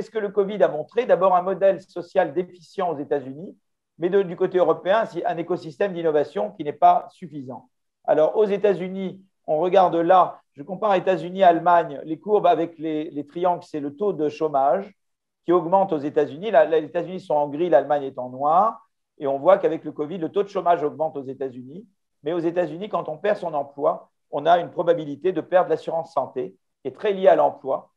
qu'est-ce que le Covid a montré? D'abord, un modèle social déficient aux États-Unis, mais du côté européen, c'est un écosystème d'innovation qui n'est pas suffisant. Alors, aux États-Unis, on regarde là, je compare États-Unis et Allemagne, les courbes avec les triangles, c'est le taux de chômage qui augmente aux États-Unis. Les États-Unis sont en gris, l'Allemagne est en noir. Et on voit qu'avec le Covid, le taux de chômage augmente aux États-Unis. Mais aux États-Unis, quand on perd son emploi, on a une probabilité de perdre l'assurance santé, qui est très liée à l'emploi.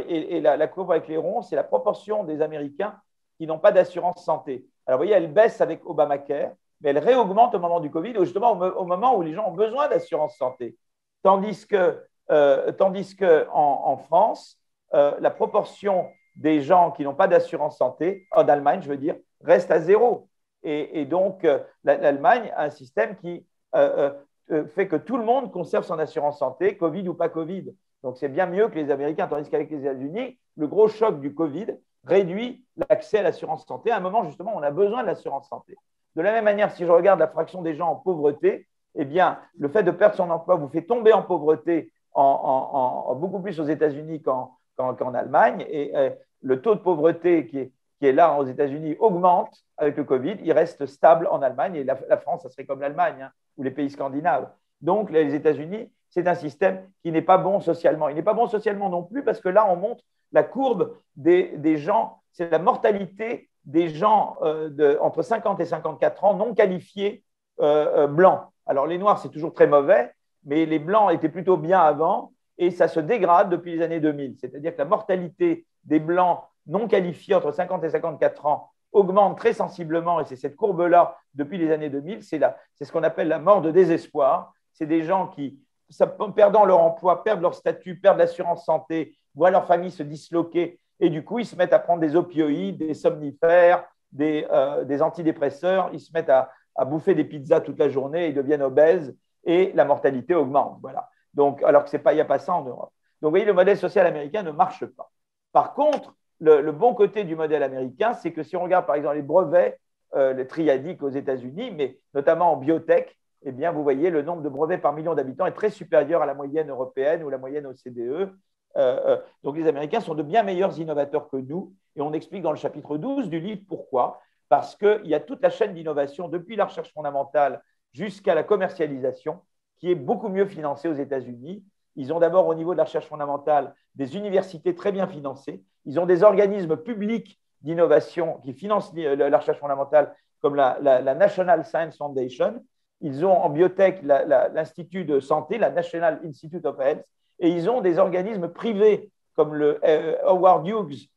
Et la courbe avec les ronds, c'est la proportion des Américains qui n'ont pas d'assurance santé. Alors, vous voyez, elle baisse avec Obamacare, mais elle réaugmente au moment du Covid, justement au moment où les gens ont besoin d'assurance santé. Tandis qu'en France, la proportion des gens qui n'ont pas d'assurance santé, en Allemagne, je veux dire, reste à zéro. Et donc, l'Allemagne a un système qui fait que tout le monde conserve son assurance santé, Covid ou pas Covid. Donc, c'est bien mieux que les Américains, tandis qu'avec les États-Unis, le gros choc du Covid réduit l'accès à l'assurance santé. À un moment, justement, on a besoin de l'assurance santé. De la même manière, si je regarde la fraction des gens en pauvreté, eh bien, le fait de perdre son emploi vous fait tomber en pauvreté beaucoup plus aux États-Unis qu'en Allemagne. Et le taux de pauvreté qui est là aux États-Unis augmente avec le Covid. Il reste stable en Allemagne. Et la France, ça serait comme l'Allemagne, hein, ou les pays scandinaves. Donc, les États-Unis, c'est un système qui n'est pas bon socialement. Il n'est pas bon socialement non plus parce que là, on montre la courbe des gens, c'est la mortalité des gens entre 50 et 54 ans non qualifiés blancs. Alors, les noirs, c'est toujours très mauvais, mais les blancs étaient plutôt bien avant et ça se dégrade depuis les années 2000. C'est-à-dire que la mortalité des blancs non qualifiés entre 50 et 54 ans augmente très sensiblement et c'est cette courbe-là depuis les années 2000. C'est ce qu'on appelle la mort de désespoir. C'est des gens qui, perdant leur emploi, perdent leur statut, perdent l'assurance santé, voient leur famille se disloquer et du coup, ils se mettent à prendre des opioïdes, des somnifères, des antidépresseurs, ils se mettent à bouffer des pizzas toute la journée, ils deviennent obèses et la mortalité augmente. Voilà. Donc, alors qu'il n'y a pas ça en Europe. Donc, vous voyez, le modèle social américain ne marche pas. Par contre, le bon côté du modèle américain, c'est que si on regarde par exemple les brevets, les triadiques aux États-Unis, mais notamment en biotech, eh bien, vous voyez, le nombre de brevets par million d'habitants est très supérieur à la moyenne européenne ou la moyenne OCDE. Donc, les Américains sont de bien meilleurs innovateurs que nous. Et on explique dans le chapitre 12 du livre pourquoi. Parce qu'il y a toute la chaîne d'innovation, depuis la recherche fondamentale jusqu'à la commercialisation, qui est beaucoup mieux financée aux États-Unis. Ils ont d'abord, au niveau de la recherche fondamentale, des universités très bien financées. Ils ont des organismes publics d'innovation qui financent la recherche fondamentale, comme la National Science Foundation. Ils ont en biotech l'Institut de santé, la National Institute of Health, et ils ont des organismes privés comme le Howard Hughes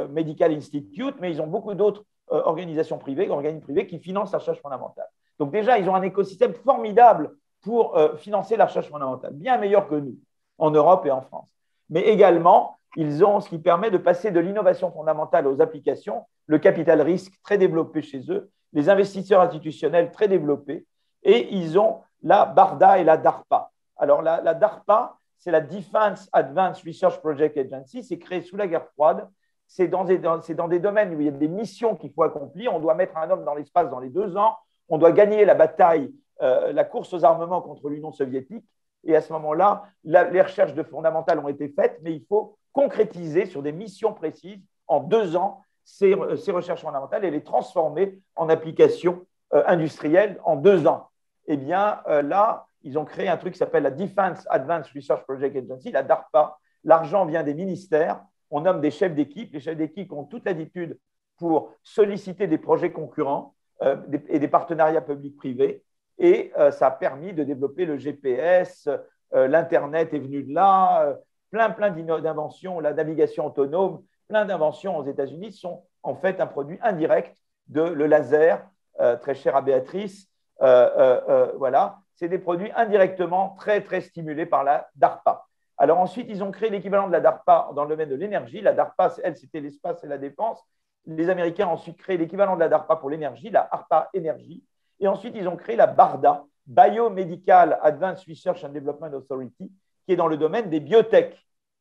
Medical Institute, mais ils ont beaucoup d'autres organismes privés qui financent la recherche fondamentale. Donc déjà, ils ont un écosystème formidable pour financer la recherche fondamentale, bien meilleur que nous, en Europe et en France. Mais également, ils ont ce qui permet de passer de l'innovation fondamentale aux applications, le capital risque très développé chez eux, les investisseurs institutionnels très développés, et ils ont la BARDA et la DARPA. Alors la DARPA, c'est la Defense Advanced Research Project Agency, c'est créé sous la guerre froide. C'est dans des domaines où il y a des missions qu'il faut accomplir. On doit mettre un homme dans l'espace dans les 2 ans. On doit gagner la bataille, la course aux armements contre l'Union soviétique. Et à ce moment-là, les recherches fondamentales ont été faites, mais il faut concrétiser sur des missions précises en 2 ans ces recherches fondamentales et les transformer en applications industrielles en 2 ans. Eh bien, là, ils ont créé un truc qui s'appelle la Defense Advanced Research Project Agency, la DARPA. L'argent vient des ministères. On nomme des chefs d'équipe. Les chefs d'équipe ont toute l'attitude pour solliciter des projets concurrents et des partenariats publics-privés. Et ça a permis de développer le GPS, l'Internet est venu de là, plein d'inventions, la navigation autonome, plein d'inventions aux États-Unis sont en fait un produit indirect de le laser, très cher à Béatrice. Voilà, c'est des produits indirectement très, très stimulés par la DARPA. Alors ensuite, ils ont créé l'équivalent de la DARPA dans le domaine de l'énergie. La DARPA, elle, c'était l'espace et la défense. Les Américains ont ensuite créé l'équivalent de la DARPA pour l'énergie, la ARPA Énergie. Et ensuite, ils ont créé la BARDA, Biomedical Advanced Research and Development Authority, qui est dans le domaine des biotech.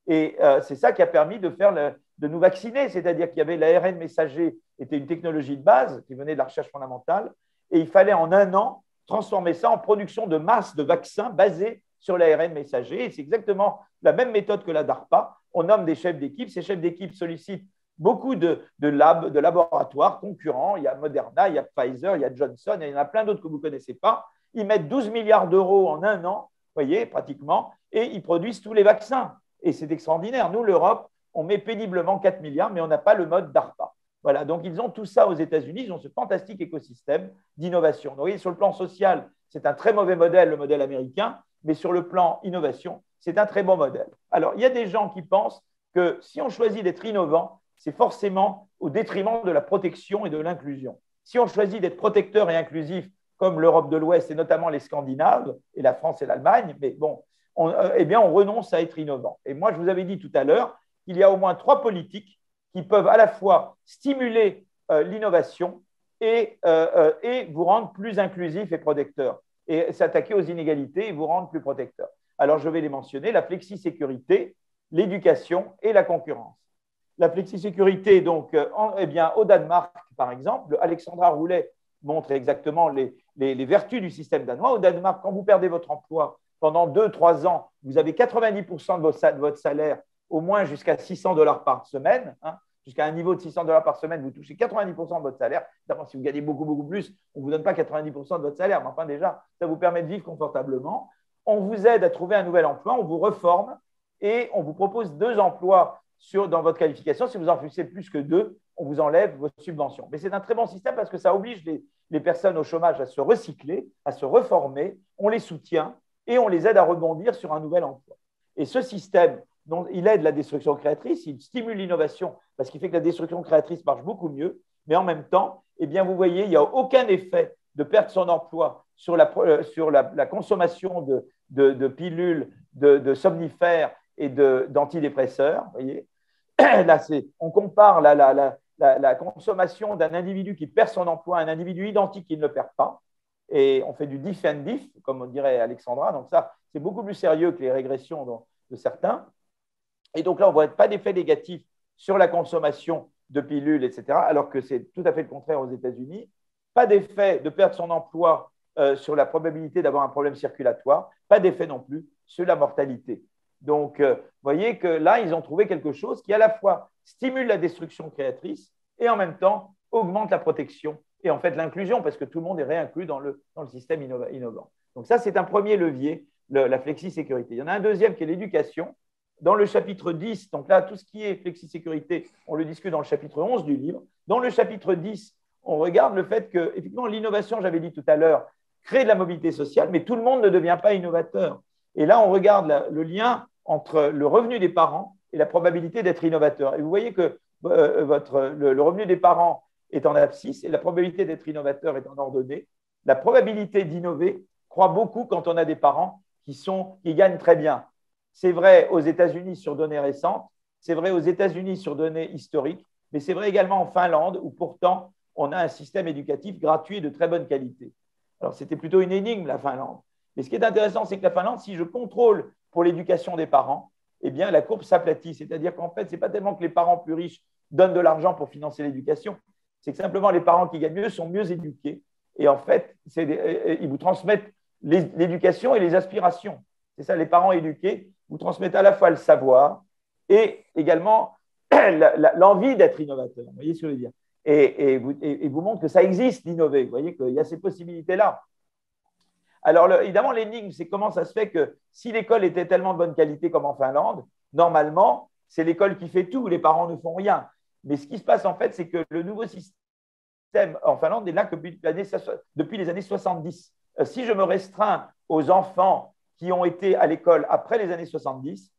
Et c'est ça qui a permis de nous vacciner, c'est-à-dire qu'il y avait l'ARN messager, était une technologie de base qui venait de la recherche fondamentale, et il fallait en 1 an transformer ça en production de masse de vaccins basés sur l'ARN messager. Et c'est exactement la même méthode que la DARPA. On nomme des chefs d'équipe. Ces chefs d'équipe sollicitent beaucoup de labs, de laboratoires concurrents. Il y a Moderna, il y a Pfizer, il y a Johnson, et il y en a plein d'autres que vous ne connaissez pas. Ils mettent 12 milliards d'euros en un an, vous voyez, pratiquement, et ils produisent tous les vaccins. Et c'est extraordinaire. Nous, l'Europe, on met péniblement 4 milliards, mais on n'a pas le mode DARPA. Voilà, donc ils ont tout ça aux États-Unis, ils ont ce fantastique écosystème d'innovation. Donc, vous voyez, sur le plan social, c'est un très mauvais modèle, le modèle américain, mais sur le plan innovation, c'est un très bon modèle. Alors, il y a des gens qui pensent que si on choisit d'être innovant, c'est forcément au détriment de la protection et de l'inclusion. Si on choisit d'être protecteur et inclusif, comme l'Europe de l'Ouest et notamment les Scandinaves, et la France et l'Allemagne, mais bon, eh bien, on renonce à être innovant. Et moi, je vous avais dit tout à l'heure qu'il y a au moins 3 politiques qui peuvent à la fois stimuler l'innovation et vous rendre plus inclusif et protecteur, et s'attaquer aux inégalités et vous rendre plus protecteur. Alors, je vais les mentionner, la flexisécurité, l'éducation et la concurrence. La flexisécurité, donc, eh bien, au Danemark, par exemple, Alexandra Roulet montre exactement les vertus du système danois. Au Danemark, quand vous perdez votre emploi pendant 2-3 ans, vous avez 90% de votre salaire, au moins jusqu'à 600 $ par semaine, hein, jusqu'à un niveau de 600 $ par semaine, vous touchez 90% de votre salaire. D'abord, si vous gagnez beaucoup, beaucoup plus, on ne vous donne pas 90% de votre salaire, mais enfin déjà, ça vous permet de vivre confortablement. On vous aide à trouver un nouvel emploi, on vous reforme et on vous propose 2 emplois dans votre qualification. Si vous en refusez plus que 2, on vous enlève vos subventions. Mais c'est un très bon système parce que ça oblige les personnes au chômage à se recycler, à se reformer, on les soutient et on les aide à rebondir sur un nouvel emploi. Et ce système, il aide la destruction créatrice, il stimule l'innovation parce qu'il fait que la destruction créatrice marche beaucoup mieux, mais en même temps, eh bien, vous voyez, il n'y a aucun effet de perdre son emploi sur la consommation de pilules, de somnifères et d'antidépresseurs. Vous voyez, là, on compare la consommation d'un individu qui perd son emploi à un individu identique qui ne le perd pas. Et on fait du diff and diff, comme on dirait Alexandra. Donc ça, c'est beaucoup plus sérieux que les régressions de certains. Et donc là, on ne voit pas d'effet négatif sur la consommation de pilules, etc., alors que c'est tout à fait le contraire aux États-Unis. Pas d'effet de perdre son emploi sur la probabilité d'avoir un problème circulatoire. Pas d'effet non plus sur la mortalité. Donc, vous voyez que là, ils ont trouvé quelque chose qui à la fois stimule la destruction créatrice et en même temps augmente la protection et en fait l'inclusion, parce que tout le monde est réinclus dans le système innovant. Donc ça, c'est un premier levier, la flexisécurité. Il y en a un deuxième qui est l'éducation. Dans le chapitre 10, donc là, tout ce qui est flexisécurité, on le discute dans le chapitre 11 du livre. Dans le chapitre 10, on regarde le fait que, effectivement, l'innovation, j'avais dit tout à l'heure, crée de la mobilité sociale, mais tout le monde ne devient pas innovateur. Et là, on regarde le lien entre le revenu des parents et la probabilité d'être innovateur. Et vous voyez que le revenu des parents est en abscisse et la probabilité d'être innovateur est en ordonnée. La probabilité d'innover croît beaucoup quand on a des parents qui gagnent très bien. C'est vrai aux États-Unis sur données récentes, c'est vrai aux États-Unis sur données historiques, mais c'est vrai également en Finlande où pourtant on a un système éducatif gratuit et de très bonne qualité. Alors c'était plutôt une énigme la Finlande. Mais ce qui est intéressant, c'est que la Finlande, si je contrôle pour l'éducation des parents, eh bien la courbe s'aplatit. C'est-à-dire qu'en fait, ce n'est pas tellement que les parents plus riches donnent de l'argent pour financer l'éducation, c'est que simplement les parents qui gagnent mieux sont mieux éduqués. Et en fait, ils vous transmettent l'éducation et les aspirations. C'est ça, les parents éduqués vous transmettent à la fois le savoir et également l'envie d'être innovateur. Vous voyez ce que je veux dire? Et vous montre que ça existe d'innover. Vous voyez qu'il y a ces possibilités-là. Alors, évidemment, l'énigme, c'est comment ça se fait que si l'école était tellement de bonne qualité comme en Finlande, normalement, c'est l'école qui fait tout, les parents ne font rien. Mais ce qui se passe, en fait, c'est que le nouveau système en Finlande est là depuis les années 70. Si je me restreins aux enfants qui ont été à l'école après les années 70,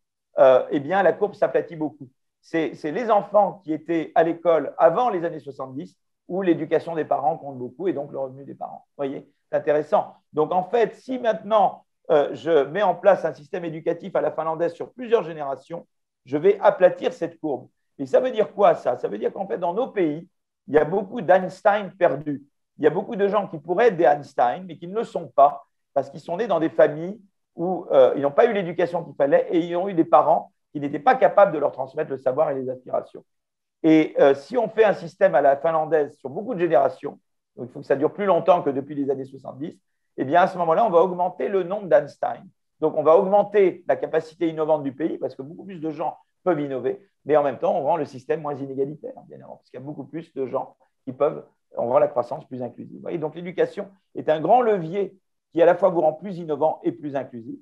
eh bien, la courbe s'aplatit beaucoup. C'est les enfants qui étaient à l'école avant les années 70 où l'éducation des parents compte beaucoup et donc le revenu des parents. Vous voyez, c'est intéressant. Donc, en fait, si maintenant je mets en place un système éducatif à la finlandaise sur plusieurs générations, je vais aplatir cette courbe. Et ça veut dire quoi, ça? Ça veut dire qu'en fait, dans nos pays, il y a beaucoup d'Einstein perdus. Il y a beaucoup de gens qui pourraient être des Einstein, mais qui ne le sont pas parce qu'ils sont nés dans des familles où ils n'ont pas eu l'éducation qu'il fallait et ils ont eu des parents qui n'étaient pas capables de leur transmettre le savoir et les aspirations. Et si on fait un système à la finlandaise sur beaucoup de générations, donc il faut que ça dure plus longtemps que depuis les années 70, eh bien à ce moment-là, on va augmenter le nombre d'Einstein. Donc on va augmenter la capacité innovante du pays parce que beaucoup plus de gens peuvent innover, mais en même temps, on rend le système moins inégalitaire, bien évidemment, parce qu'il y a beaucoup plus de gens qui peuvent, on rend la croissance plus inclusive. Et donc, l'éducation est un grand levier qui à la fois vous rend plus innovant et plus inclusif.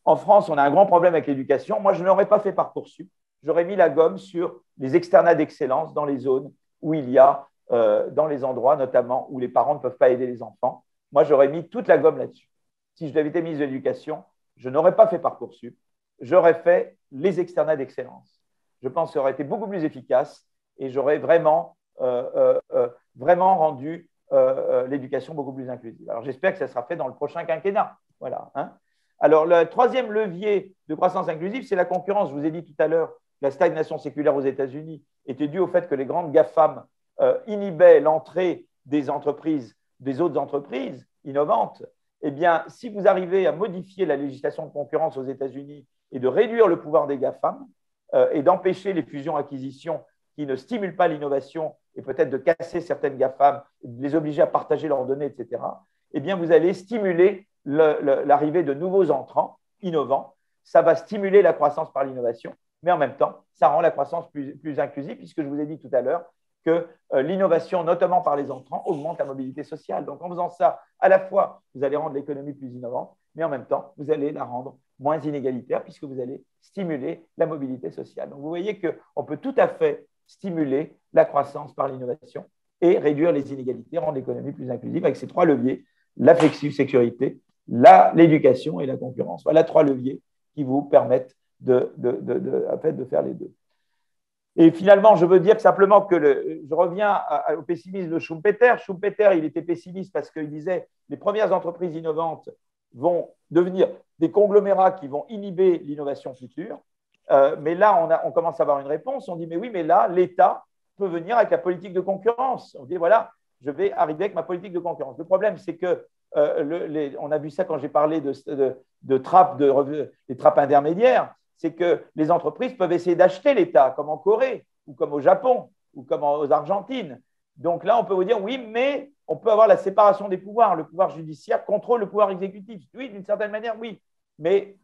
En France, on a un grand problème avec l'éducation. Moi, je n'aurais pas fait Parcoursup. J'aurais mis la gomme sur les externats d'excellence dans les zones où il y a, dans les endroits notamment où les parents ne peuvent pas aider les enfants. Moi, j'aurais mis toute la gomme là-dessus. Si je l'avais été ministre de l'Éducation, je n'aurais pas fait Parcoursup. J'aurais fait les externats d'excellence. Je pense que ça aurait été beaucoup plus efficace et j'aurais vraiment rendu l'éducation beaucoup plus inclusive. Alors, j'espère que ça sera fait dans le prochain quinquennat. Voilà. Hein. Alors, le troisième levier de croissance inclusive, c'est la concurrence. Je vous ai dit tout à l'heure que la stagnation séculaire aux États-Unis était due au fait que les grandes GAFAM inhibaient l'entrée des entreprises, des autres entreprises innovantes. Eh bien, si vous arrivez à modifier la législation de concurrence aux États-Unis et de réduire le pouvoir des GAFAM et d'empêcher les fusions-acquisitions qui ne stimulent pas l'innovation et peut-être de casser certaines GAFAM, de les obliger à partager leurs données, etc., eh bien, vous allez stimuler l'arrivée de nouveaux entrants innovants. Ça va stimuler la croissance par l'innovation, mais en même temps, ça rend la croissance plus inclusive, puisque je vous ai dit tout à l'heure que l'innovation, notamment par les entrants, augmente la mobilité sociale. Donc, en faisant ça, à la fois, vous allez rendre l'économie plus innovante, mais en même temps, vous allez la rendre moins inégalitaire, puisque vous allez stimuler la mobilité sociale. Donc, vous voyez qu'on peut tout à fait stimuler la croissance par l'innovation et réduire les inégalités, rendre l'économie plus inclusive avec ces trois leviers, la flexi-sécurité, l'éducation et la concurrence. Voilà trois leviers qui vous permettent de faire les deux. Et finalement, je veux dire simplement que je reviens au pessimisme de Schumpeter. Schumpeter, il était pessimiste parce qu'il disait les premières entreprises innovantes vont devenir des conglomérats qui vont inhiber l'innovation future. Mais là, on commence à avoir une réponse. On dit, mais oui, mais là, l'État peut venir avec la politique de concurrence. On dit, voilà, je vais arriver avec ma politique de concurrence. Le problème, c'est que on a vu ça quand j'ai parlé de trappes, des trappes intermédiaires, c'est que les entreprises peuvent essayer d'acheter l'État, comme en Corée, ou comme au Japon, ou comme aux Argentines. Donc là, on peut vous dire, oui, mais on peut avoir la séparation des pouvoirs. Le pouvoir judiciaire contrôle le pouvoir exécutif. Oui, d'une certaine manière, oui. Mais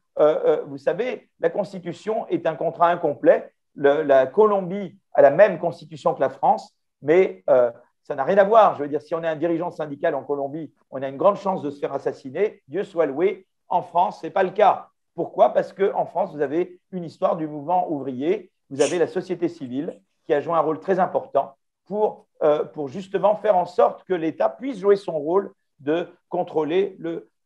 vous savez, la Constitution est un contrat incomplet. La Colombie a la même Constitution que la France, mais ça n'a rien à voir. Je veux dire, si on est un dirigeant syndical en Colombie, on a une grande chance de se faire assassiner. Dieu soit loué. En France, ce n'est pas le cas. Pourquoi? Parce qu'en France, vous avez une histoire du mouvement ouvrier. Vous avez la société civile qui a joué un rôle très important pour justement faire en sorte que l'État puisse jouer son rôle de contrôler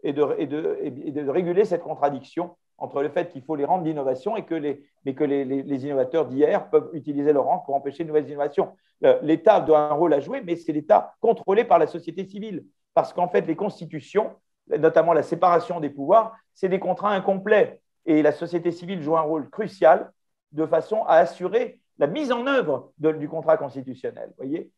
et de réguler cette contradiction entre le fait qu'il faut les rendre d'innovation et que les innovateurs d'hier peuvent utiliser leur rente pour empêcher de nouvelles innovations. L'État doit un rôle à jouer, mais c'est l'État contrôlé par la société civile. Parce qu'en fait, les constitutions, notamment la séparation des pouvoirs, c'est des contrats incomplets. Et la société civile joue un rôle crucial de façon à assurer la mise en œuvre du contrat constitutionnel. Voyez,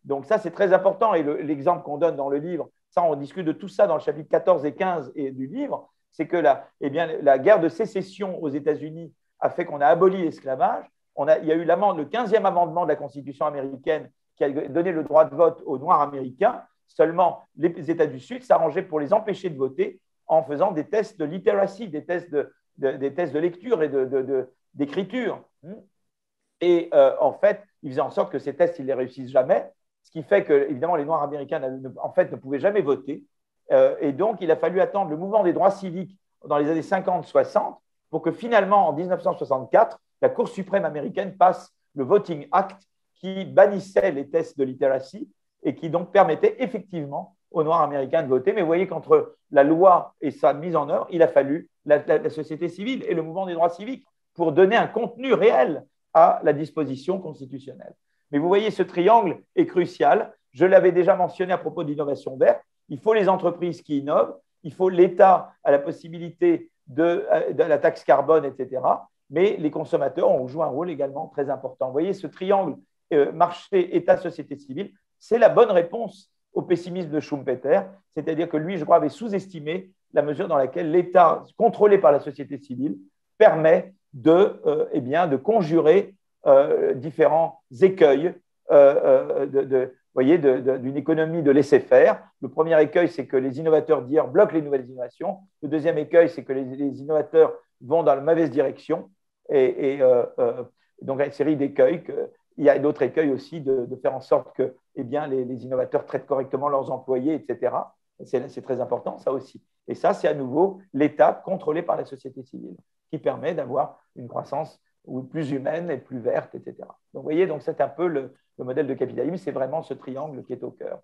donc ça, c'est très important. Et l'exemple qu'on donne dans le livre, ça, on discute de tout ça dans le chapitre 14 et 15 du livre, c'est que la guerre de sécession aux États-Unis a fait qu'on a aboli l'esclavage. Il y a eu le 15e amendement de la Constitution américaine qui a donné le droit de vote aux Noirs américains. Seulement, les États du Sud s'arrangeaient pour les empêcher de voter en faisant des tests de literacy, des tests de lecture et d'écriture. Et en fait, ils faisaient en sorte que ces tests, ils ne les réussissent jamais, ce qui fait que, évidemment, les Noirs américains, en fait, ne pouvaient jamais voter. Et donc, il a fallu attendre le mouvement des droits civiques dans les années 50-60 pour que finalement, en 1964, la Cour suprême américaine passe le Voting Act qui bannissait les tests de literacy et qui donc permettait effectivement aux Noirs américains de voter. Mais vous voyez qu'entre la loi et sa mise en œuvre, il a fallu la société civile et le mouvement des droits civiques pour donner un contenu réel à la disposition constitutionnelle. Mais vous voyez, ce triangle est crucial. Je l'avais déjà mentionné à propos de l'innovation verte. Il faut les entreprises qui innovent, il faut l'État à la possibilité de la taxe carbone, etc. Mais les consommateurs ont joué un rôle également très important. Vous voyez, ce triangle marché, État, société civile, c'est la bonne réponse au pessimisme de Schumpeter, c'est-à-dire que lui, je crois, avait sous-estimé la mesure dans laquelle l'État, contrôlé par la société civile, permet de conjurer différents écueils d'une économie de laisser-faire. Le premier écueil, c'est que les innovateurs d'hier bloquent les nouvelles innovations. Le deuxième écueil, c'est que les innovateurs vont dans la mauvaise direction. Donc, une série d'écueils. Il y a d'autres écueils aussi de faire en sorte que les innovateurs traitent correctement leurs employés, etc. C'est très important, ça aussi. Et ça, c'est à nouveau l'étape contrôlée par la société civile qui permet d'avoir une croissance plus humaine et plus verte, etc. Donc, vous voyez, donc c'est un peu le modèle de capitalisme. C'est vraiment ce triangle qui est au cœur.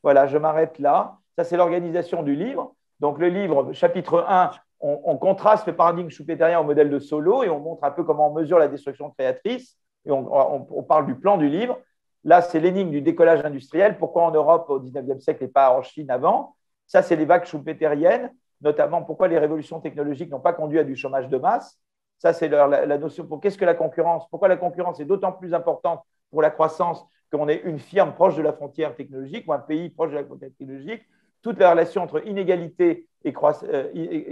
Voilà, je m'arrête là. Ça, c'est l'organisation du livre. Donc, le livre, chapitre 1, on contraste le paradigme schumpeterien au modèle de Solow et on montre un peu comment on mesure la destruction créatrice. Et on parle du plan du livre. Là, c'est l'énigme du décollage industriel. Pourquoi en Europe au 19e siècle et pas en Chine avant? Ça, c'est les vagues schumpeteriennes, notamment pourquoi les révolutions technologiques n'ont pas conduit à du chômage de masse. Ça, c'est la notion pour qu'est-ce que la concurrence? Pourquoi la concurrence est d'autant plus importante pour la croissance qu'on est une firme proche de la frontière technologique ou un pays proche de la frontière technologique? Toute la relation entre inégalité et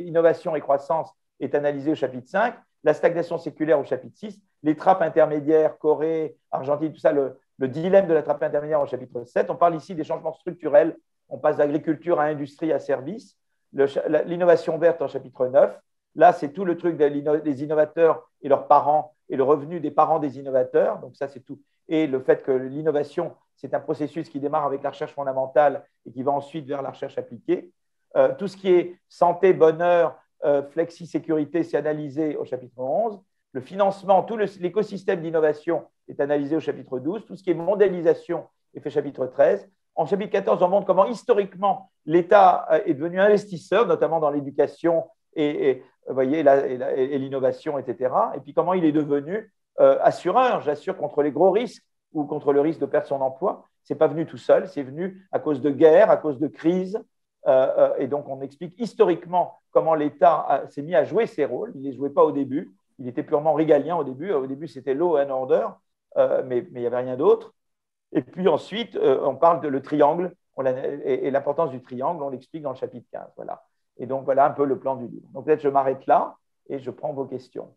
innovation et croissance est analysée au chapitre 5. La stagnation séculaire au chapitre 6. Les trappes intermédiaires, Corée, Argentine, tout ça, le dilemme de la trappe intermédiaire au chapitre 7. On parle ici des changements structurels. On passe d'agriculture à industrie à service. L'innovation verte au chapitre 9. Là, c'est tout le truc des innovateurs et leurs parents et le revenu des parents des innovateurs. Donc, ça, c'est tout. Et le fait que l'innovation, c'est un processus qui démarre avec la recherche fondamentale et qui va ensuite vers la recherche appliquée. Tout ce qui est santé, bonheur, flexi-sécurité, c'est analysé au chapitre 11. Le financement, tout l'écosystème d'innovation est analysé au chapitre 12. Tout ce qui est mondialisation est fait au chapitre 13. En chapitre 14, on montre comment historiquement l'État est devenu investisseur, notamment dans l'éducation et l'innovation, etc. Et puis comment il est devenu assureur. J'assure contre les gros risques ou contre le risque de perdre son emploi. Ce n'est pas venu tout seul, c'est venu à cause de guerres, à cause de crises. Et donc, on explique historiquement comment l'État s'est mis à jouer ses rôles. Il ne les jouait pas au début. Il était purement régalien au début. Au début, c'était law and order, mais il n'y avait rien d'autre. Et puis ensuite, on parle de le triangle et l'importance du triangle. On l'explique dans le chapitre 15. Voilà. Et donc, voilà un peu le plan du livre. Donc, peut-être je m'arrête là et je prends vos questions.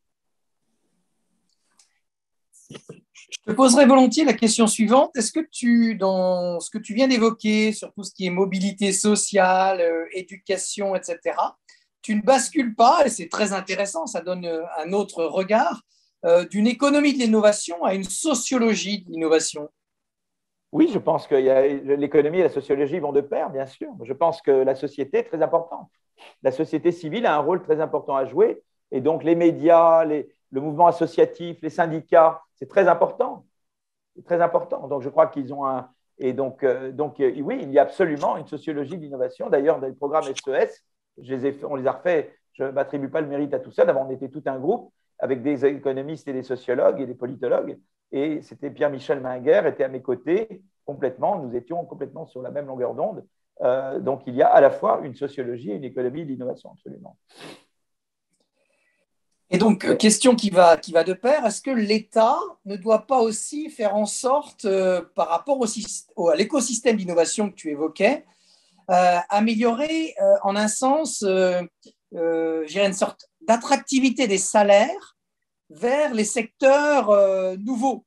Je te poserai volontiers la question suivante. Est-ce que dans ce que tu viens d'évoquer, sur tout ce qui est mobilité sociale, éducation, etc., tu ne bascules pas, et c'est très intéressant, ça donne un autre regard, d'une économie de l'innovation à une sociologie de l'innovation? Oui, je pense que l'économie et la sociologie vont de pair, bien sûr. Je pense que la société est très importante. La société civile a un rôle très important à jouer, et donc les médias, le mouvement associatif, les syndicats, c'est très important. C'est très important. Donc, je crois qu'ils ont un… Et donc, oui, il y a absolument une sociologie de l'innovation. D'ailleurs, dans les programmes SES, on les a refaits. Je ne m'attribue pas le mérite à tout ça. D'abord, on était tout un groupe avec des économistes et des sociologues et des politologues. Et c'était Pierre-Michel Minguer était à mes côtés complètement. Nous étions complètement sur la même longueur d'onde. Donc, il y a à la fois une sociologie et une économie de l'innovation, absolument. Et donc, question qui va de pair, est-ce que l'État ne doit pas aussi faire en sorte, par rapport à l'écosystème d'innovation que tu évoquais, améliorer en un sens, je dirais une sorte d'attractivité des salaires vers les secteurs nouveaux,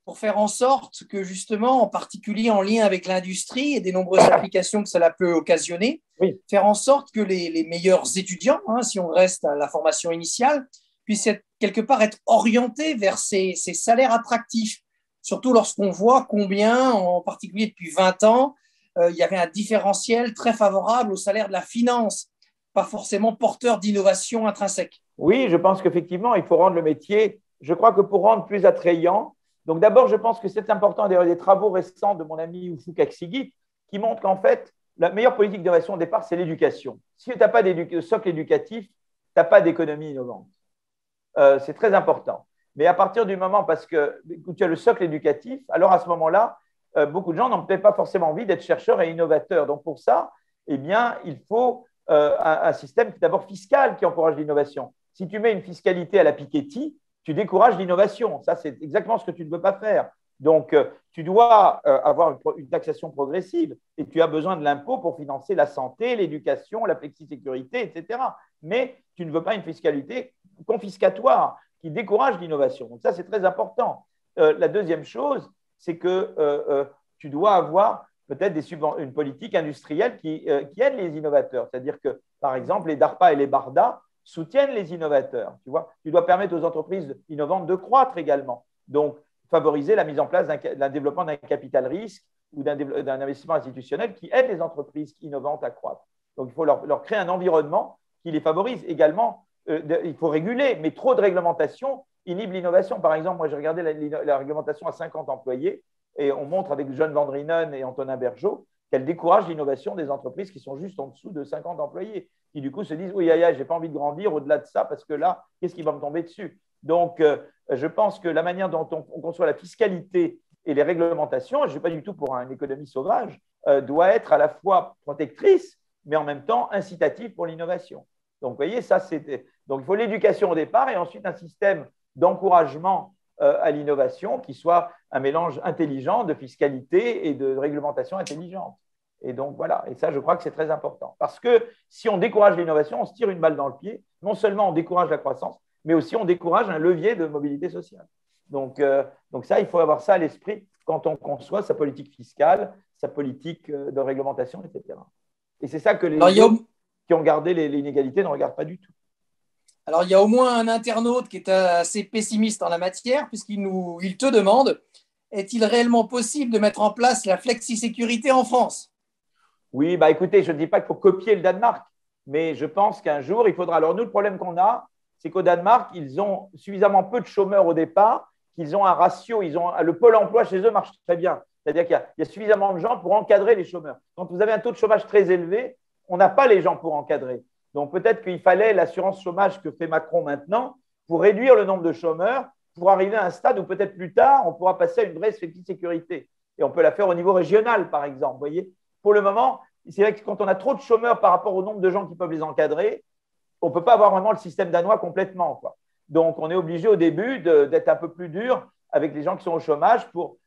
pour faire en sorte que justement, en particulier en lien avec l'industrie et des nombreuses applications que cela peut occasionner, oui, faire en sorte que les meilleurs étudiants, si on reste à la formation initiale, puissent quelque part être orientés vers ces salaires attractifs, surtout lorsqu'on voit combien, en particulier depuis 20 ans, il y avait un différentiel très favorable au salaire de la finance, pas forcément porteur d'innovation intrinsèque. Oui, je pense qu'effectivement, il faut rendre le métier, je crois que pour rendre plus attrayant, donc d'abord, je pense que c'est important, d'ailleurs, des travaux récents de mon ami Ufuk Aksigit, qui montrent qu'en fait, la meilleure politique d'innovation au départ, c'est l'éducation. Si tu n'as pas de socle éducatif, tu n'as pas d'économie innovante. C'est très important. Mais à partir du moment, parce que tu as le socle éducatif, alors à ce moment-là, beaucoup de gens n'ont peut-être pas forcément envie d'être chercheurs et innovateurs. Donc pour ça, eh bien, il faut un système d'abord fiscal qui encourage l'innovation. Si tu mets une fiscalité à la Piketty, tu décourages l'innovation. Ça, c'est exactement ce que tu ne veux pas faire. Donc, tu dois avoir une taxation progressive et tu as besoin de l'impôt pour financer la santé, l'éducation, la flexisécurité, etc. Mais tu ne veux pas une fiscalité confiscatoire qui décourage l'innovation. Donc, ça, c'est très important. La deuxième chose, c'est que tu dois avoir peut-être une politique industrielle qui aide les innovateurs. C'est-à-dire que, par exemple, les DARPA et les BARDA soutiennent les innovateurs. Tu vois, tu dois permettre aux entreprises innovantes de croître également. Donc, favoriser la mise en place d'un développement d'un capital risque ou d'un investissement institutionnel qui aide les entreprises innovantes à croître. Donc, il faut leur créer un environnement qui les favorise. Également, il faut réguler, mais trop de réglementation inhibe l'innovation. Par exemple, moi, j'ai regardé la réglementation à 50 employés et on montre avec John Van Drienen et Antonin Bergeau qu'elle décourage l'innovation des entreprises qui sont juste en dessous de 50 employés, qui du coup se disent « oui, je n'ai pas envie de grandir au-delà de ça parce que là, qu'est-ce qui va me tomber dessus ?» Donc, je pense que la manière dont on conçoit la fiscalité et les réglementations, je ne suis pas du tout pour une économie sauvage, doit être à la fois protectrice, mais en même temps incitative pour l'innovation. Donc, vous voyez, ça, c'était… Donc, il faut l'éducation au départ et ensuite un système d'encouragement à l'innovation qui soit un mélange intelligent de fiscalité et de réglementation intelligente. Et donc, voilà. Et ça, je crois que c'est très important. Parce que si on décourage l'innovation, on se tire une balle dans le pied. Non seulement on décourage la croissance, mais aussi on décourage un levier de mobilité sociale. Donc ça, il faut avoir ça à l'esprit quand on conçoit sa politique fiscale, sa politique de réglementation, etc. Et c'est ça que les gens qui ont gardé les inégalités ne regardent pas du tout. Alors, il y a au moins un internaute qui est assez pessimiste en la matière, puisqu'il te demande, est-il réellement possible de mettre en place la flexisécurité en France? Oui, bah écoutez, je ne dis pas qu'il faut copier le Danemark, mais je pense qu'un jour, il faudra… Alors nous, le problème qu'on a, c'est qu'au Danemark, ils ont suffisamment peu de chômeurs au départ, qu'ils ont un ratio, le pôle emploi chez eux marche très bien. C'est-à-dire qu'il y a suffisamment de gens pour encadrer les chômeurs. Quand vous avez un taux de chômage très élevé, on n'a pas les gens pour encadrer. Donc peut-être qu'il fallait l'assurance chômage que fait Macron maintenant pour réduire le nombre de chômeurs, pour arriver à un stade où peut-être plus tard, on pourra passer à une vraie sécurité. Et on peut la faire au niveau régional, par exemple. Vous voyez, pour le moment, c'est vrai que quand on a trop de chômeurs par rapport au nombre de gens qui peuvent les encadrer, on ne peut pas avoir vraiment le système danois complètement, quoi. Donc, on est obligé au début d'être un peu plus dur avec les gens qui sont au chômage pour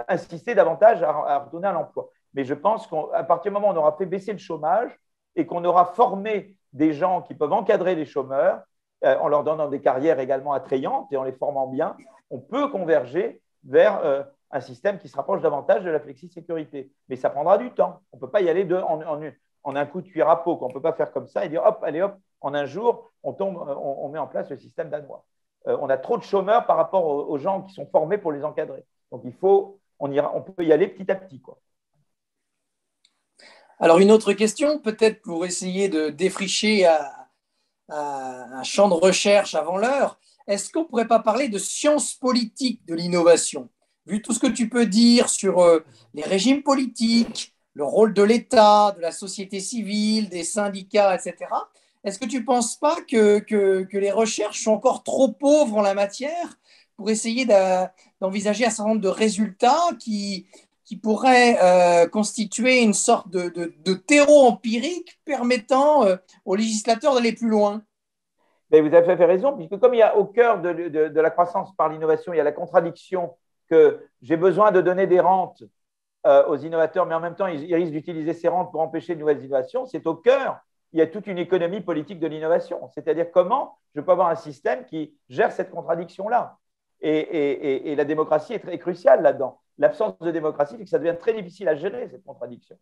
insister davantage à retourner à l'emploi. Mais je pense qu'à partir du moment où on aura fait baisser le chômage et qu'on aura formé des gens qui peuvent encadrer les chômeurs, en leur donnant des carrières également attrayantes et en les formant bien, on peut converger vers un système qui se rapproche davantage de la flexi-sécurité. Mais ça prendra du temps. On ne peut pas y aller en un coup de cuir à peau. On ne peut pas faire comme ça et dire hop, allez hop, en un jour, on met en place le système danois. On a trop de chômeurs par rapport aux gens qui sont formés pour les encadrer. Donc, on peut y aller petit à petit, quoi. Alors, une autre question, peut-être pour essayer de défricher un champ de recherche avant l'heure. Est-ce qu'on ne pourrait pas parler de sciences politiques de l'innovation? Vu tout ce que tu peux dire sur les régimes politiques, le rôle de l'État, de la société civile, des syndicats, etc., est-ce que tu ne penses pas que les recherches sont encore trop pauvres en la matière pour essayer d'envisager un certain nombre de résultats qui pourraient constituer une sorte de terreau empirique permettant aux législateurs d'aller plus loin? Mais vous avez fait raison, puisque comme il y a au cœur de la croissance par l'innovation, il y a la contradiction que j'ai besoin de donner des rentes aux innovateurs, mais en même temps, ils risquent d'utiliser ces rentes pour empêcher de nouvelles innovations. C'est au cœur, il y a toute une économie politique de l'innovation. C'est-à-dire comment je peux avoir un système qui gère cette contradiction-là. Et la démocratie est très cruciale là-dedans. L'absence de démocratie fait que ça devient très difficile à gérer, cette contradiction.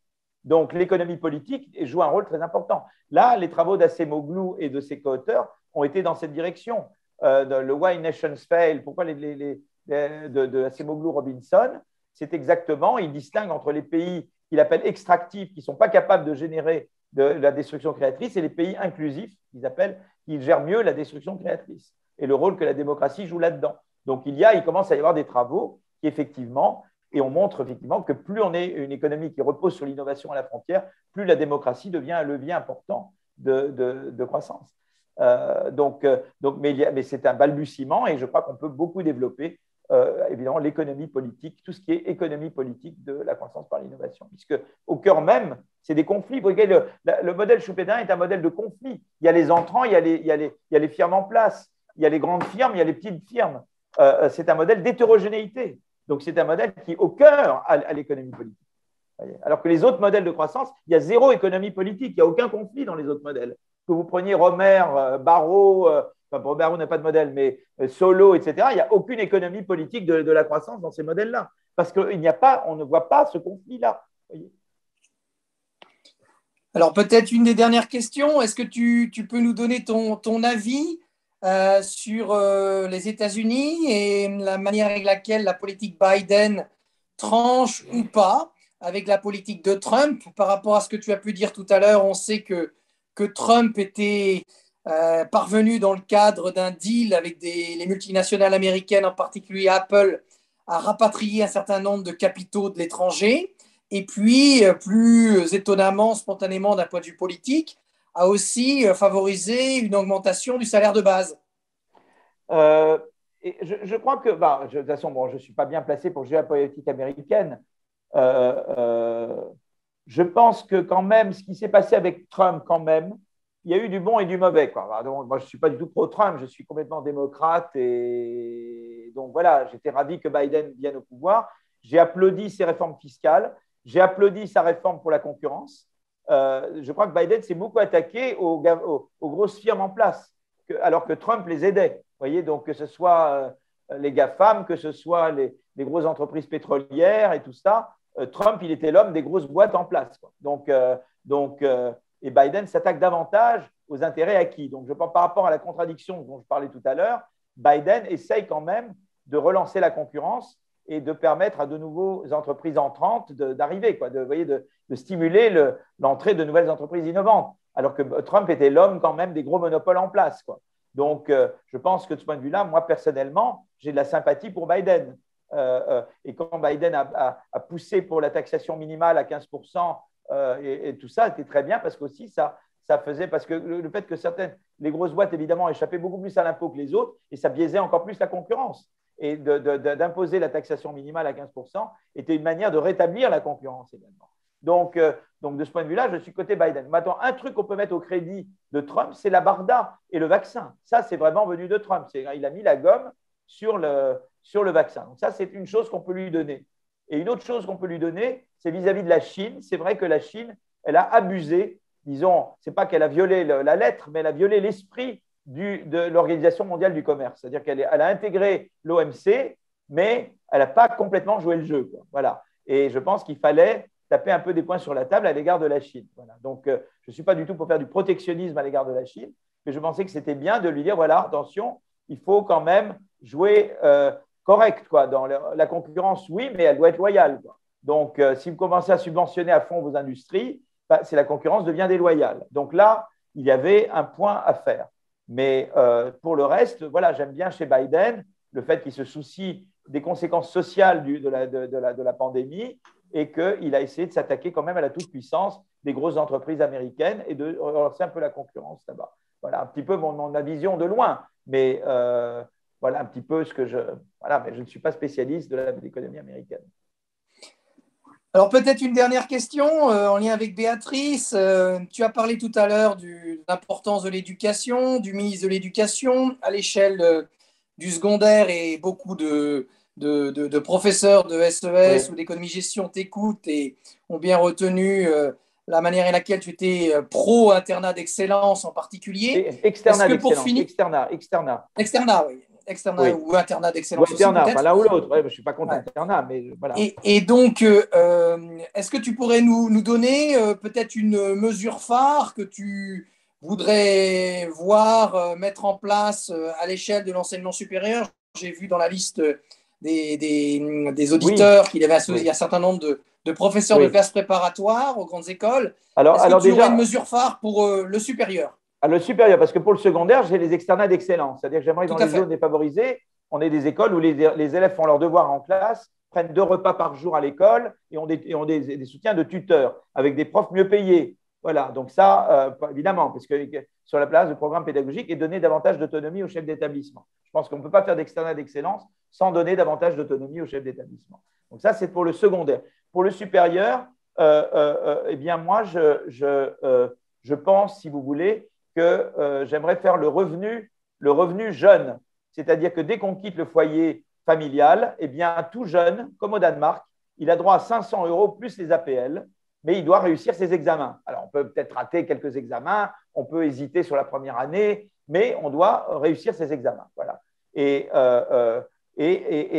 Donc, l'économie politique joue un rôle très important. Là, les travaux d'Acemoglu et de ses co-auteurs ont été dans cette direction. Le Why Nations Fail, pourquoi de Acemoglu Robinson, c'est exactement, il distingue entre les pays qu'il appelle extractifs, qui ne sont pas capables de générer de la destruction créatrice, et les pays inclusifs, qui gèrent mieux la destruction créatrice, et le rôle que la démocratie joue là-dedans. Donc, il commence à y avoir des travaux qui, effectivement, et on montre effectivement que plus on est une économie qui repose sur l'innovation à la frontière, plus la démocratie devient un levier important de croissance. Mais c'est un balbutiement et je crois qu'on peut beaucoup développer évidemment l'économie politique, tout ce qui est économie politique de la croissance par l'innovation, puisque au cœur même, c'est des conflits. Vous voyez, le modèle Schumpeterien est un modèle de conflit. Il y a les entrants, il y a les firmes en place, il y a les grandes firmes, il y a les petites firmes. C'est un modèle d'hétérogénéité. Donc, c'est un modèle qui est au cœur à l'économie politique. Alors que les autres modèles de croissance, il y a zéro économie politique, il n'y a aucun conflit dans les autres modèles. Que vous preniez Romer, Barrault, Barrault n'a pas de modèle, mais Solow, etc., il n'y a aucune économie politique de la croissance dans ces modèles-là. Parce qu'on ne voit pas ce conflit-là. Alors, peut-être une des dernières questions. Est-ce que tu peux nous donner ton avis sur les États-Unis et la manière avec laquelle la politique Biden tranche ou pas avec la politique de Trump? Par rapport à ce que tu as pu dire tout à l'heure, on sait que Trump était parvenu dans le cadre d'un deal avec les multinationales américaines, en particulier Apple, à rapatrier un certain nombre de capitaux de l'étranger. Et puis, plus étonnamment, spontanément d'un point de vue politique, a aussi favorisé une augmentation du salaire de base. Euh, et je crois que, de toute façon, bon, je ne suis pas bien placé pour juger la politique américaine. Euh, euh, je pense que quand même, ce qui s'est passé avec Trump, quand même, il y a eu du bon et du mauvais, quoi. Donc, moi, je ne suis pas du tout pro-Trump, je suis complètement démocrate. Et donc, voilà, j'étais ravi que Biden vienne au pouvoir. J'ai applaudi ses réformes fiscales. J'ai applaudi sa réforme pour la concurrence. Je crois que Biden s'est beaucoup attaqué aux grosses firmes en place, alors que Trump les aidait. Vous voyez, donc que ce soit les GAFAM, que ce soit les grosses entreprises pétrolières et tout ça, Trump, il était l'homme des grosses boîtes en place, quoi. Et Biden s'attaque davantage aux intérêts acquis. Donc, je pense par rapport à la contradiction dont je parlais tout à l'heure, Biden essaye quand même de relancer la concurrence et de permettre à de nouvelles entreprises entrantes d'arriver, de stimuler l'entrée de nouvelles entreprises innovantes, alors que Trump était l'homme quand même des gros monopoles en place, quoi. Donc, je pense que de ce point de vue-là, moi, personnellement, j'ai de la sympathie pour Biden. Et quand Biden a poussé pour la taxation minimale à 15%, et tout ça était très bien parce qu'aussi ça faisait, parce que le fait que les grosses boîtes évidemment échappaient beaucoup plus à l'impôt que les autres et ça biaisait encore plus la concurrence. Et d'imposer la taxation minimale à 15% était une manière de rétablir la concurrence également. Donc, de ce point de vue-là, je suis côté Biden. Maintenant, un truc qu'on peut mettre au crédit de Trump, c'est la Barda et le vaccin. Ça, c'est vraiment venu de Trump. Il a mis la gomme sur le vaccin. Donc ça, c'est une chose qu'on peut lui donner. Et une autre chose qu'on peut lui donner, c'est vis-à-vis de la Chine. C'est vrai que la Chine, elle a abusé, disons, c'est pas qu'elle a violé la lettre, mais elle a violé l'esprit de l'Organisation mondiale du commerce. C'est-à-dire qu'elle a intégré l'OMC, mais elle n'a pas complètement joué le jeu, quoi. Voilà. Et je pense qu'il fallait taper un peu des points sur la table à l'égard de la Chine. Voilà. Donc, je ne suis pas du tout pour faire du protectionnisme à l'égard de la Chine, mais je pensais que c'était bien de lui dire, voilà, attention, il faut quand même jouer correct, quoi. Dans la concurrence, oui, mais elle doit être loyale, quoi. Donc, si vous commencez à subventionner à fond vos industries, la concurrence devient déloyale. Donc là, il y avait un point à faire. Mais pour le reste, voilà, j'aime bien chez Biden le fait qu'il se soucie des conséquences sociales de la pandémie et qu'il a essayé de s'attaquer quand même à la toute-puissance des grosses entreprises américaines et de relancer un peu la concurrence là-bas. Voilà un petit peu ma vision de loin, mais voilà un petit peu ce que Voilà, mais je ne suis pas spécialiste de l'économie américaine. Alors peut-être une dernière question en lien avec Béatrice. Tu as parlé tout à l'heure de l'importance de l'éducation, du ministre de l'Éducation à l'échelle du secondaire et beaucoup de professeurs de SES ou d'économie-gestion t'écoutent et ont bien retenu la manière avec laquelle tu étais pro-internat d'excellence en particulier. Externat d'excellence. Externat, oui. Externat ou internat d'excellence. Ou internat, pas l'un ou l'autre. Ouais, je ne suis pas contre internat, mais voilà. Et donc, est-ce que tu pourrais nous donner peut-être une mesure phare que tu voudrais voir mettre en place à l'échelle de l'enseignement supérieur? J'ai vu dans la liste des auditeurs qu'il y avait il y a un certain nombre de professeurs de classes préparatoires aux grandes écoles. Est-ce que tu aurais une mesure phare pour le supérieur? Le supérieur, parce que pour le secondaire, j'ai les externats d'excellence. C'est-à-dire que j'aimerais que dans les zones défavorisées, on ait des écoles où les élèves font leurs devoirs en classe, prennent 2 repas par jour à l'école et ont des soutiens de tuteurs avec des profs mieux payés. Voilà, donc ça, évidemment, parce que sur la place de programme pédagogique et donner davantage d'autonomie aux chefs d'établissement. Je pense qu'on ne peut pas faire d'externat d'excellence sans donner davantage d'autonomie aux chefs d'établissement. Donc ça, c'est pour le secondaire. Pour le supérieur, eh bien moi, je pense, si vous voulez, que j'aimerais faire le revenu jeune. C'est-à-dire que dès qu'on quitte le foyer familial, eh bien, tout jeune, comme au Danemark, il a droit à 500 € plus les APL, mais il doit réussir ses examens. Alors, on peut peut-être rater quelques examens, on peut hésiter sur la première année, mais on doit réussir ses examens. Voilà. Et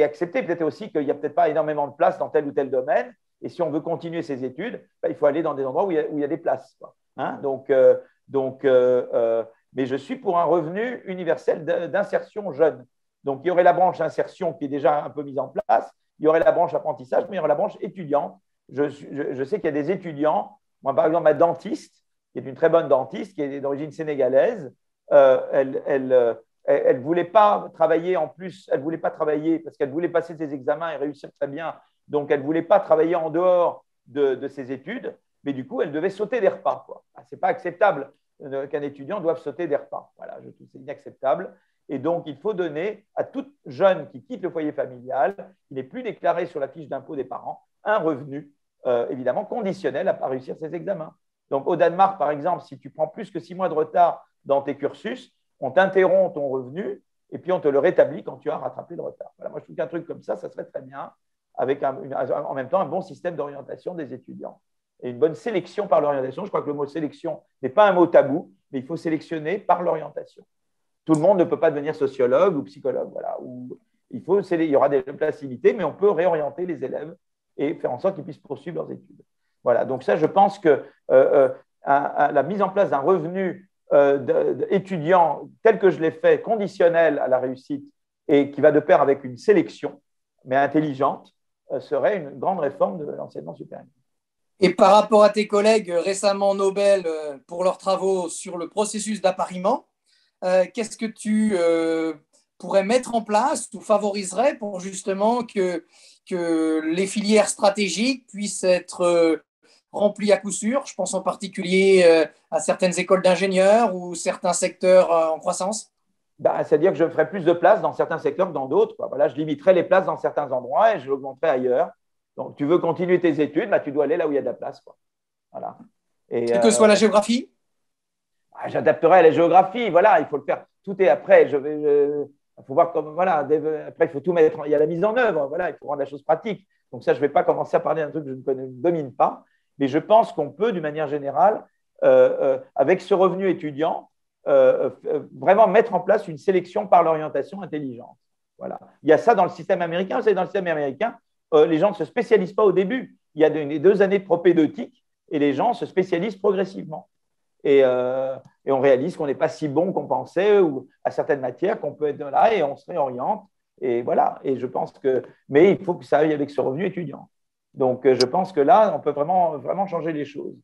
accepter peut-être aussi qu'il n'y a peut-être pas énormément de place dans tel ou tel domaine. Et si on veut continuer ses études, il faut aller dans des endroits où il y a des places, quoi. Hein. Mais je suis pour un revenu universel d'insertion jeune. Donc, il y aurait la branche insertion qui est déjà un peu mise en place, il y aurait la branche apprentissage, mais il y aurait la branche étudiante. Je sais qu'il y a des étudiants, moi par exemple ma dentiste, qui est une très bonne dentiste, qui est d'origine sénégalaise, elle ne voulait pas travailler en plus, elle ne voulait pas travailler parce qu'elle voulait passer ses examens et réussir très bien, donc elle ne voulait pas travailler en dehors de ses études, mais du coup elle devait sauter des repas. Ce n'est pas acceptable qu'un étudiant doive sauter des repas. Voilà, je trouve que c'est inacceptable. Et donc, il faut donner à tout jeune qui quitte le foyer familial, qui n'est plus déclaré sur la fiche d'impôt des parents, un revenu, évidemment, conditionnel à réussir ses examens. Donc, au Danemark, par exemple, si tu prends plus que 6 mois de retard dans tes cursus, on t'interrompt ton revenu et puis on te le rétablit quand tu as rattrapé le retard. Voilà, moi, je trouve qu'un truc comme ça serait très bien, avec en même temps un bon système d'orientation des étudiants et une bonne sélection par l'orientation. Je crois que le mot sélection n'est pas un mot tabou, mais il faut sélectionner par l'orientation. Tout le monde ne peut pas devenir sociologue ou psychologue. Voilà. Il y aura des places limitées, mais on peut réorienter les élèves et faire en sorte qu'ils puissent poursuivre leurs études. Voilà. Donc ça, je pense que la mise en place d'un revenu étudiant tel que je l'ai fait, conditionnel à la réussite et qui va de pair avec une sélection, mais intelligente, serait une grande réforme de l'enseignement supérieur. Et par rapport à tes collègues récemment Nobel pour leurs travaux sur le processus d'appariement, qu'est-ce que tu pourrais mettre en place ou favoriserais pour justement que les filières stratégiques puissent être remplies à coup sûr? Je pense en particulier à certaines écoles d'ingénieurs ou certains secteurs en croissance. C'est-à-dire que je ferai plus de places dans certains secteurs que dans d'autres. Voilà, je limiterai les places dans certains endroits et je l'augmenterai ailleurs. Donc, tu veux continuer tes études, tu dois aller là où il y a de la place. Voilà. Quelle que soit la géographie? J'adapterai à la géographie. Voilà, il faut le faire. Tout est après. Il faut voir comme voilà. Après, il faut tout mettre. Il y a la mise en œuvre. Voilà, il faut rendre la chose pratique. Donc ça, je ne vais pas commencer à parler d'un truc que je ne domine pas. Mais je pense qu'on peut, d'une manière générale, avec ce revenu étudiant, vraiment mettre en place une sélection par l'orientation intelligente. Voilà. Il y a ça dans le système américain. Vous savez, dans le système américain, les gens ne se spécialisent pas au début. Il y a 2 années de propédeutique et les gens se spécialisent progressivement. Et on réalise qu'on n'est pas si bon qu'on pensait ou à certaines matières qu'on peut être là et on se réoriente. Et voilà. Et je pense que, mais il faut que ça aille avec ce revenu étudiant. Donc, je pense que là, on peut vraiment, vraiment changer les choses.